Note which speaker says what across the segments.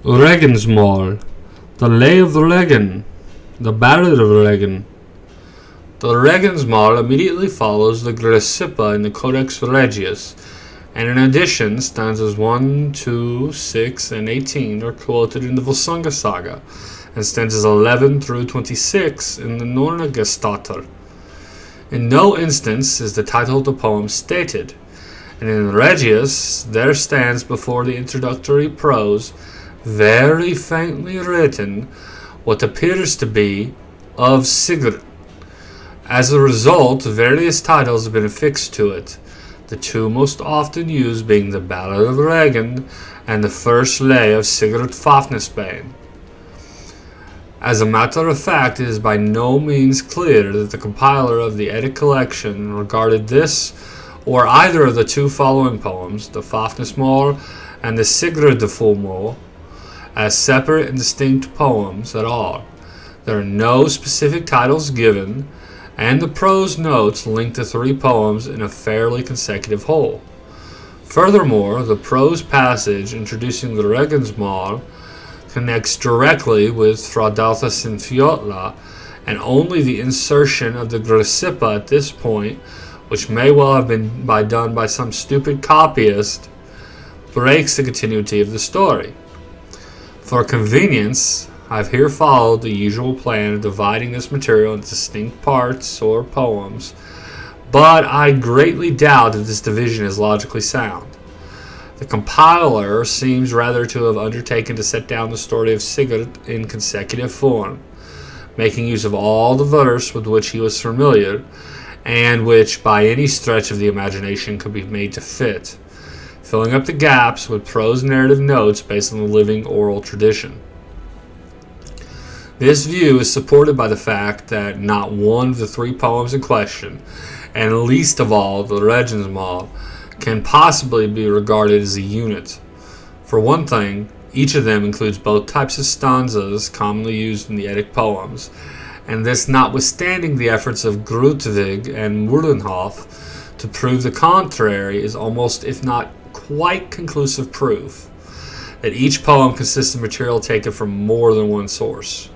Speaker 1: Reginsmál, the Lay of the Regin, the Ballad of Regin. The Reginsmál immediately follows the Grecippa in the Codex Regius, and in addition, stanzas 1, 2, 6, and 18 are quoted in the Volsunga saga, and stanzas 11 through 26 in the Nornagastatter. In no instance is the title of the poem stated, and in Regius there stands before the introductory prose, very faintly written, what appears to be of Sigurd. As a result, various titles have been affixed to it, the two most often used being the Ballad of Regin and the first lay of Sigurd Fafnir. As a matter of fact, it is by no means clear that the compiler of the Edda collection regarded this or either of the two following poems, the Fafnir and the Sigurdful, as separate and distinct poems at all. There are no specific titles given, and the prose notes link the three poems in a fairly consecutive whole. Furthermore, the prose passage introducing the Reginsmál connects directly with Fradalta Sinfiotla, and only the insertion of the Grecippa at this point, which may well have been done by some stupid copyist, breaks the continuity of the story. For convenience, I've here followed the usual plan of dividing this material into distinct parts or poems, but I greatly doubt if this division is logically sound. The compiler seems rather to have undertaken to set down the story of Sigurd in consecutive form, making use of all the verse with which he was familiar, and which by any stretch of the imagination could be made to fit, filling up the gaps with prose narrative notes based on the living oral tradition. This view is supported by the fact that not one of the three poems in question, and least of all the Reginsmál, can possibly be regarded as a unit. For one thing, each of them includes both types of stanzas commonly used in the Eddic poems, and this notwithstanding the efforts of Grudtvig and Muhlenhof to prove the contrary is almost, if not quite conclusive proof, that each poem consists of material taken from more than one source.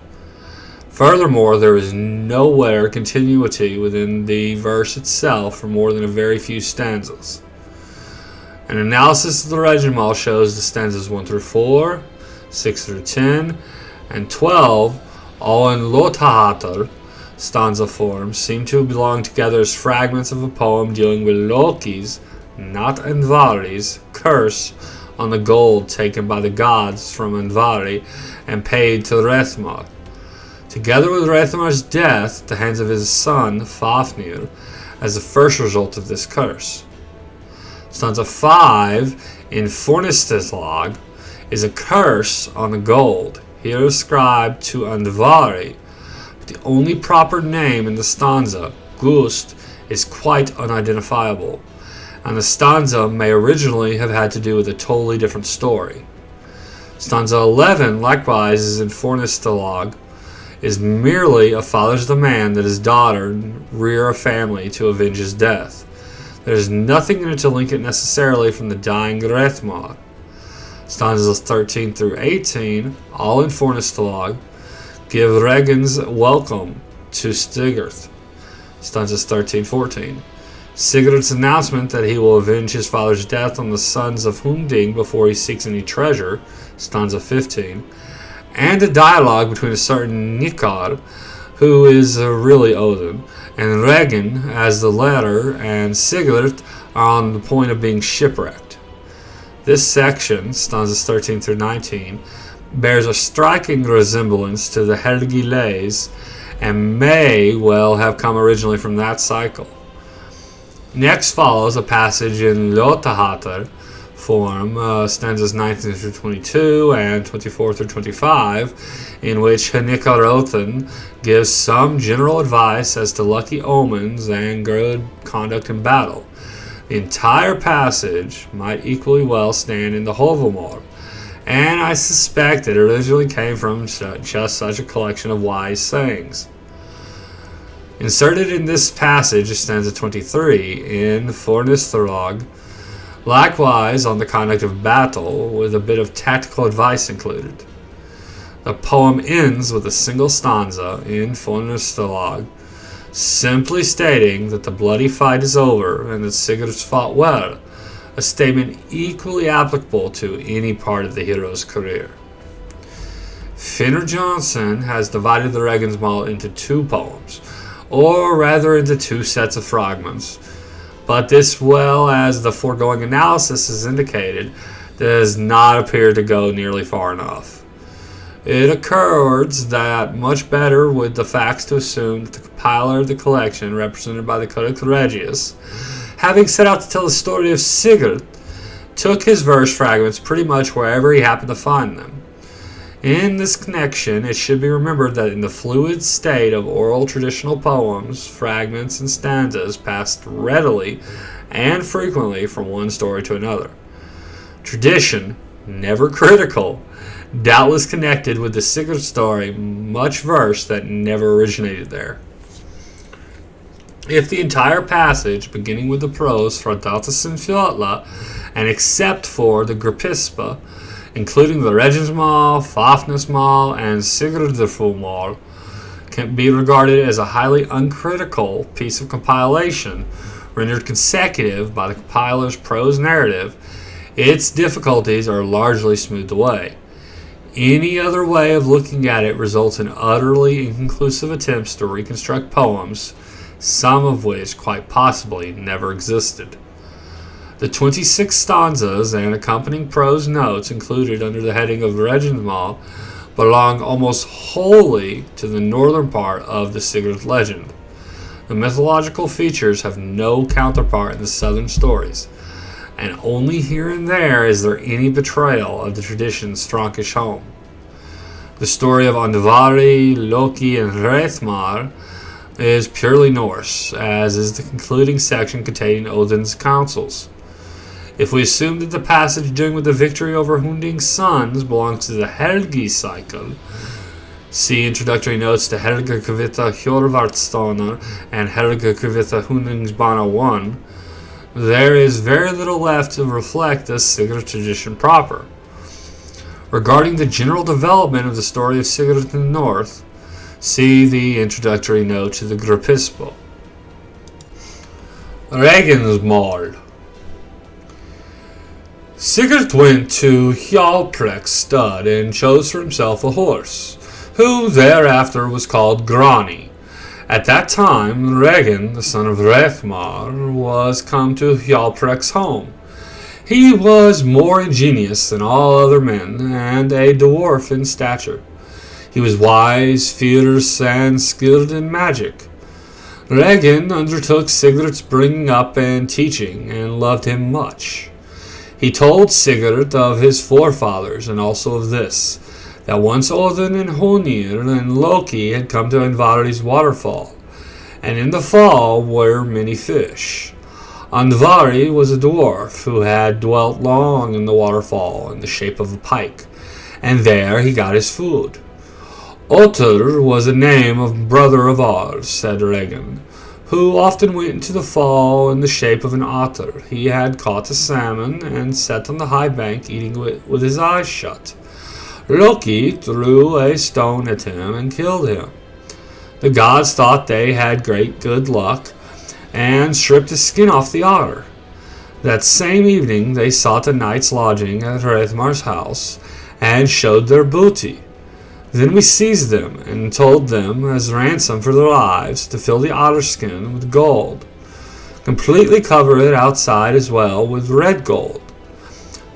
Speaker 1: Furthermore, there is nowhere continuity within the verse itself for more than a very few stanzas. An analysis of the Reginsmál shows the stanzas 1 through 4, 6 through 10, and 12, all in Lotahatar stanza form, seem to belong together as fragments of a poem dealing with Loki's, not Andvari's, curse on the gold taken by the gods from Andvari and paid to Hreðmar. Together with Hreðmar's death at the hands of his son Fafnir as the first result of this curse. Stanza 5 in Fornistislag is a curse on the gold, here ascribed to Andvari, but the only proper name in the stanza, Gust, is quite unidentifiable, and the stanza may originally have had to do with a totally different story. Stanza 11, likewise, is in Fornistilag, is merely a father's demand that his daughter rear a family to avenge his death. There is nothing in it to link it necessarily from the dying Hreðmar. Stanzas 13 through 18, all in Fornistilag, give Regin's welcome to Sigurd. Stanzas 13-14. Sigurd's announcement that he will avenge his father's death on the sons of Hunding before he seeks any treasure, stanza 15, and a dialogue between a certain Nikar, who is really Odin, and Regin, as the latter and Sigurd are on the point of being shipwrecked. This section, stanzas 13 through 19, bears a striking resemblance to the Helgi Lays and may well have come originally from that cycle. Next follows a passage in Lotahatar form, stanzas 19 through 22 and 24 through 25, in which Hnikarothin gives some general advice as to lucky omens and good conduct in battle. The entire passage might equally well stand in the Hovamor, and I suspect it originally came from just such a collection of wise sayings. Inserted in this passage is stanza 23 in Fornistilag, Likewise on the conduct of battle, with a bit of tactical advice included. The poem ends with a single stanza in Fafnir, simply stating that the bloody fight is over and that Sigurd's fought well, a statement equally applicable to any part of the hero's career. Finnur Johnson has divided the Reginsmál into two poems, or rather into two sets of fragments, but this, well as the foregoing analysis has indicated, does not appear to go nearly far enough. It accords that much better with the facts to assume that the compiler of the collection, represented by the Codex Regius, having set out to tell the story of Sigurd, took his verse fragments pretty much wherever he happened to find them. In this connection, it should be remembered that in the fluid state of oral traditional poems, fragments and stanzas passed readily and frequently from one story to another. Tradition, never critical, doubtless connected with the Sigurd story much verse that never originated there. If the entire passage, beginning with the prose Fradatas and Fjotla, and except for the Grupispa, including the Reginsmál, Fafnismál, and Sigurdrfumál, can be regarded as a highly uncritical piece of compilation, rendered consecutive by the compiler's prose narrative, its difficulties are largely smoothed away. Any other way of looking at it results in utterly inconclusive attempts to reconstruct poems, some of which quite possibly never existed. The 26 stanzas and accompanying prose notes included under the heading of Reginsmál belong almost wholly to the northern part of the Sigurd legend. The mythological features have no counterpart in the southern stories, and only here and there is there any betrayal of the tradition's Frankish home. The story of Andvari, Loki, and Hreithmar is purely Norse, as is the concluding section containing Odin's counsels. If we assume that the passage dealing with the victory over Hunding's sons belongs to the Helgi cycle, see introductory notes to Helga Kvita Hjorvartsstonar and Helga Kvita Hundingsbana 1, there is very little left to reflect the Sigurd tradition proper. Regarding the general development of the story of Sigurd in the north, see the introductory note to the Grupispo. Reginsmál. Sigurd went to Hjálprek's stud and chose for himself a horse, who thereafter was called Grani. At that time, Regin, the son of Hreithmar, was come to Hjálprek's home. He was more ingenious than all other men, and a dwarf in stature. He was wise, fierce, and skilled in magic. Regin undertook Sigurd's bringing up and teaching, and loved him much. He told Sigurd of his forefathers, and also of this, that once Odin and Honir and Loki had come to Andvari's waterfall, and in the fall were many fish. Andvari was a dwarf who had dwelt long in the waterfall in the shape of a pike, and there he got his food. Otr was a name of brother of ours, said Regin, who often went into the fall in the shape of an otter. He had caught a salmon and sat on the high bank eating it with his eyes shut. Loki threw a stone at him and killed him. The gods thought they had great good luck and stripped his skin off the otter. That same evening they sought a night's lodging at Hreithmar's house and showed their booty. Then we seized them and told them as ransom for their lives to fill the otter skin with gold, completely cover it outside as well with red gold.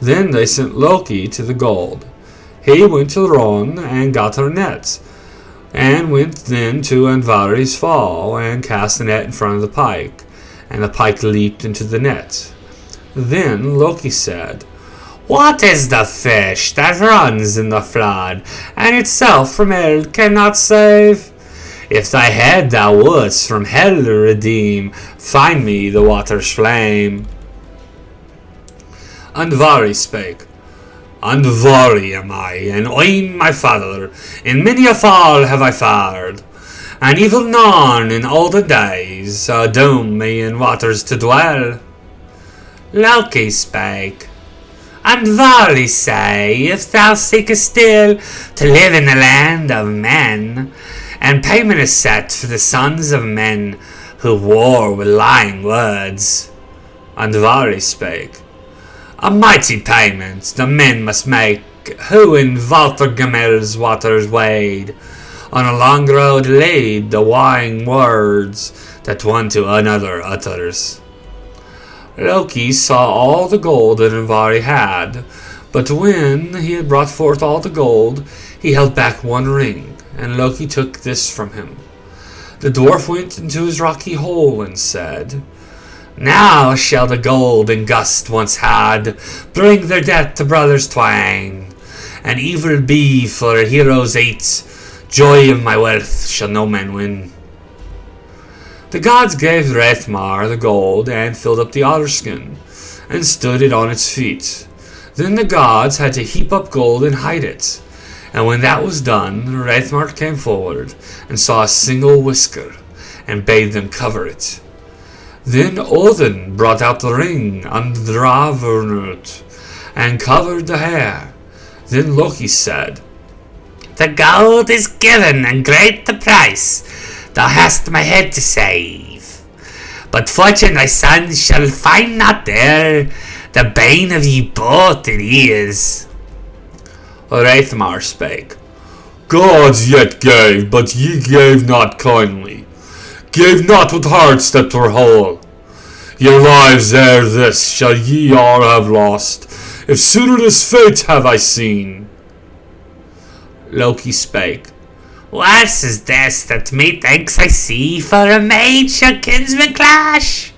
Speaker 1: Then they sent Loki to the gold. He went to Ron and got our nets, and went then to Andvari's fall and cast the net in front of the pike, and the pike leaped into the net. Then Loki said, "What is the fish that runs in the flood, and itself from hell cannot save? If thy head thou wouldst from hell redeem, find me the water's flame." Andvari spake, "Andvari am I, and Oin my father. In many a fall have I fared, and evil none in olden days doom me in waters to dwell." Loki spake, and verily say, if thou seekest still to live in the land of men, and payment is set for the sons of men who war with lying words. And verily spake, a mighty payment the men must make who in Valtergamel's waters wade, on a long road lead the lying words that one to another utters. Loki saw all the gold that Andvari had, but when he had brought forth all the gold, he held back one ring, and Loki took this from him. The dwarf went into his rocky hole and said, Now shall the gold and gust once had bring their death to brothers twain, and evil be for heroes eight, joy of my wealth shall no man win. The gods gave Hreithmar the gold and filled up the otter skin, and stood it on its feet. Then the gods had to heap up gold and hide it, and when that was done, Hreithmar came forward and saw a single whisker, and bade them cover it. Then Odin brought out the ring and Dravernut, and covered the hair. Then Loki said, The gold is given, and great the price. Thou hast my head to save. But fortune thy sons shall find not there, the bane of ye both it is. Hreithmar spake, Gods yet gave, but ye gave not kindly, gave not with hearts that were whole. Your lives ere this shall ye all have lost, if sooner this fate have I seen. Loki spake, Worse is this that methinks I see, for a maid shall kinsmen clash.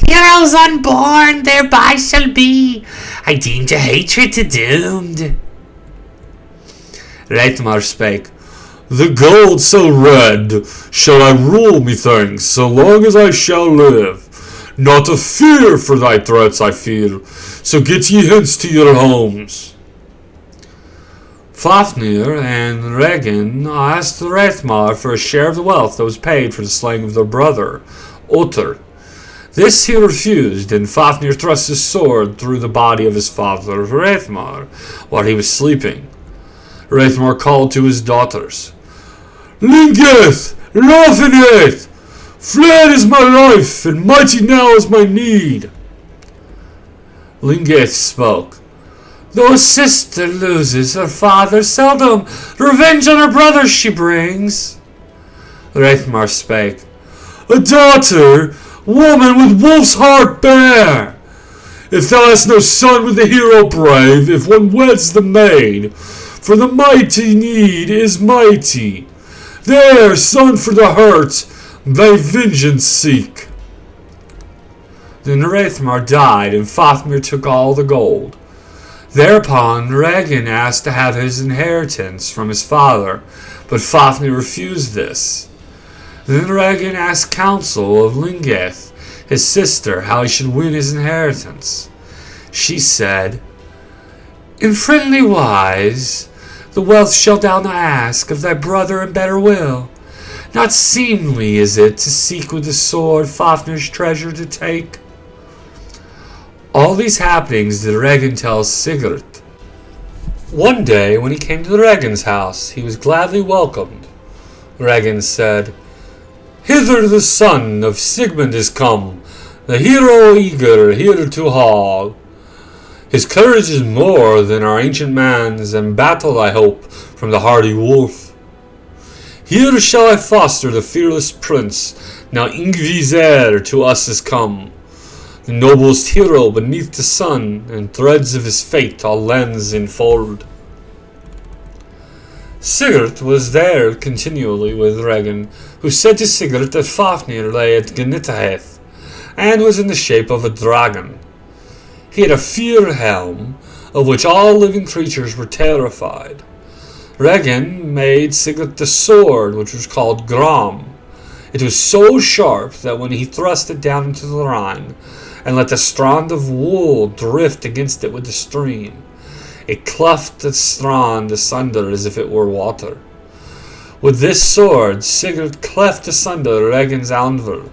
Speaker 1: Heroes unborn thereby shall be, I deem to hatred to doomed. Hreithmar spake, The gold so red shall I rule methinks, so long as I shall live. Not a fear for thy threats I feel, so get ye hence to your homes. Fafnir and Regin asked Hreithmar for a share of the wealth that was paid for the slaying of their brother, Ottar. This he refused, and Fafnir thrust his sword through the body of his father Hreithmar while he was sleeping. Hreithmar called to his daughters, Lingeth, Lofineth, fled is my life, and mighty now is my need. Lingeth spoke, Though a sister loses her father seldom, revenge on her brother she brings. Hreithmar spake, A daughter, woman with wolf's heart bear. If thou hast no son with the hero brave, if one weds the maid, for the mighty need is mighty. There, son, for the hurt, thy vengeance seek. Then Hreithmar died, and Fafnir took all the gold. Thereupon Regin asked to have his inheritance from his father, but Fafnir refused this. Then Regin asked counsel of Lingeth, his sister, how he should win his inheritance. She said, In friendly wise, the wealth shalt thou not ask of thy brother in better will. Not seemly is it to seek with the sword Fafnir's treasure to take. All these happenings did Regin tell Sigurd. One day, when he came to the Regin's house, he was gladly welcomed. Regin said, Hither the son of Sigmund is come, the hero eager here to haul. His courage is more than our ancient man's, and battle I hope from the hardy wolf. Here shall I foster the fearless prince, now Yngvi's heir to us is come. The noblest hero beneath the sun, and threads of his fate all lands enfold. Sigurd was there continually with Regin, who said to Sigurd that Fafnir lay at Gnitaheath, and was in the shape of a dragon. He had a fear helm, of which all living creatures were terrified. Regin made Sigurd the sword, which was called Grom. It was so sharp that when he thrust it down into the Rhine, and let the strand of wool drift against it with the stream, it cleft the strand asunder as if it were water. With this sword Sigurd cleft asunder Regin's anvil,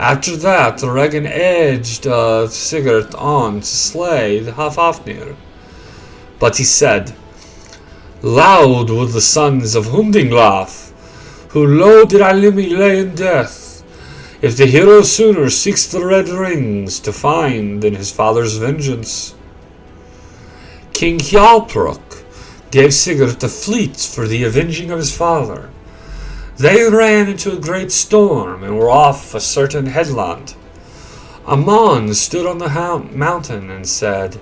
Speaker 1: After that, Regin edged Sigurd on to slay Fafnir. But he said, "Loud would the sons of Hunding laugh, who low did Alimi lay in death, if the hero sooner seeks the red rings to find than his father's vengeance." King Hjalprok gave Sigurd a fleet for the avenging of his father. They ran into a great storm and were off a certain headland. Amon stood on the mountain and said,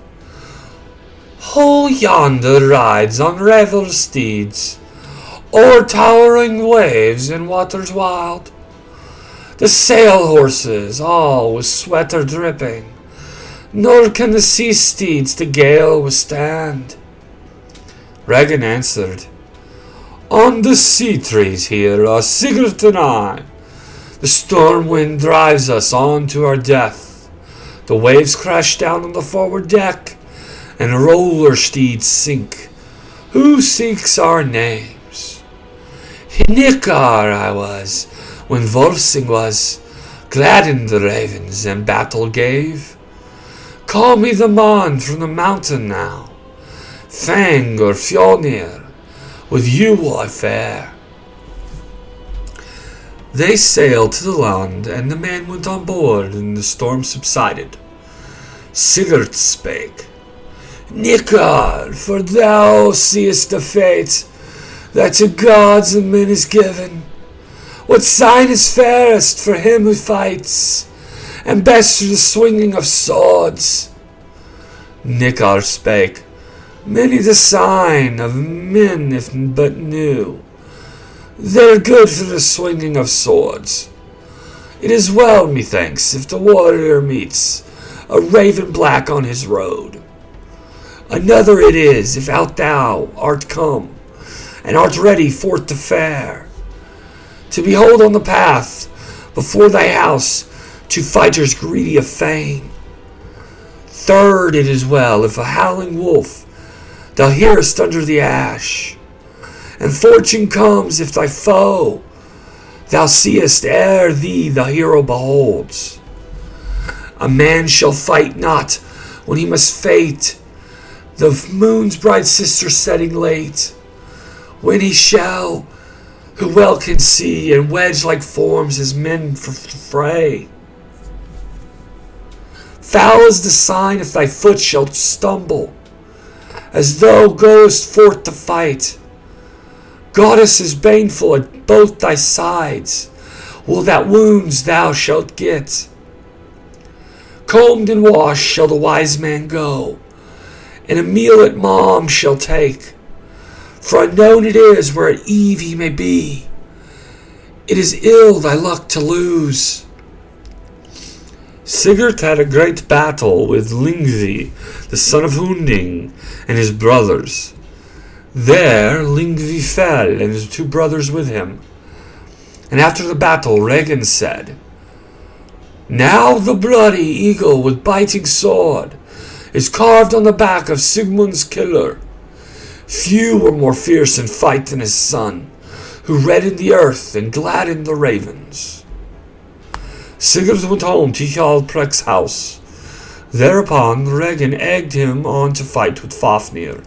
Speaker 1: "Who yonder rides on revel steeds, o'er towering waves and waters wild? The sail horses all with sweat are dripping, nor can the sea steeds the gale withstand." Regin answered, "On the sea trees here are Sigurd and I. The storm wind drives us on to our death. The waves crash down on the forward deck, and roller steeds sink. Who seeks our names? Hnikar I was, when Volsing was, gladdened the ravens and battle gave. Call me the man from the mountain now, Fang or Fafnir, with you will I fare." They sailed to the land, and the man went on board, and the storm subsided. Sigurd spake, "Hnikar, for thou seest the fate that to gods and men is given. What sign is fairest for him who fights, and best for the swinging of swords?" Hnikar spake, "Many the sign of men, if but new. They're good for the swinging of swords. It is well, methinks, if the warrior meets a raven black on his road. Another it is, if out thou art come, and art ready forth to fare, to behold on the path before thy house two fighters greedy of fame. Third, it is well, if a howling wolf thou hearest under the ash, and fortune comes if thy foe thou seest ere thee the hero beholds. A man shall fight not when he must fate the moon's bright sister setting late, when he shall, who well can see, and wedge like forms his men for fray. Foul is the sign if thy foot shalt stumble, as thou goest forth to fight. Goddess is baneful at both thy sides, will that wounds thou shalt get. Combed and washed shall the wise man go, and a meal at mom shall take. For unknown it is where at eve he may be. It is ill thy luck to lose." Sigurd had a great battle with Lingvi, the son of Hunding, and his brothers. There Lingvi fell, and his two brothers with him. And after the battle Regin said, "Now the bloody eagle with biting sword is carved on the back of Sigmund's killer. Few were more fierce in fight than his son, who reddened the earth and gladdened the ravens." Sigurd went home to Hjalprek's house. Thereupon Regin egged him on to fight with Fafnir.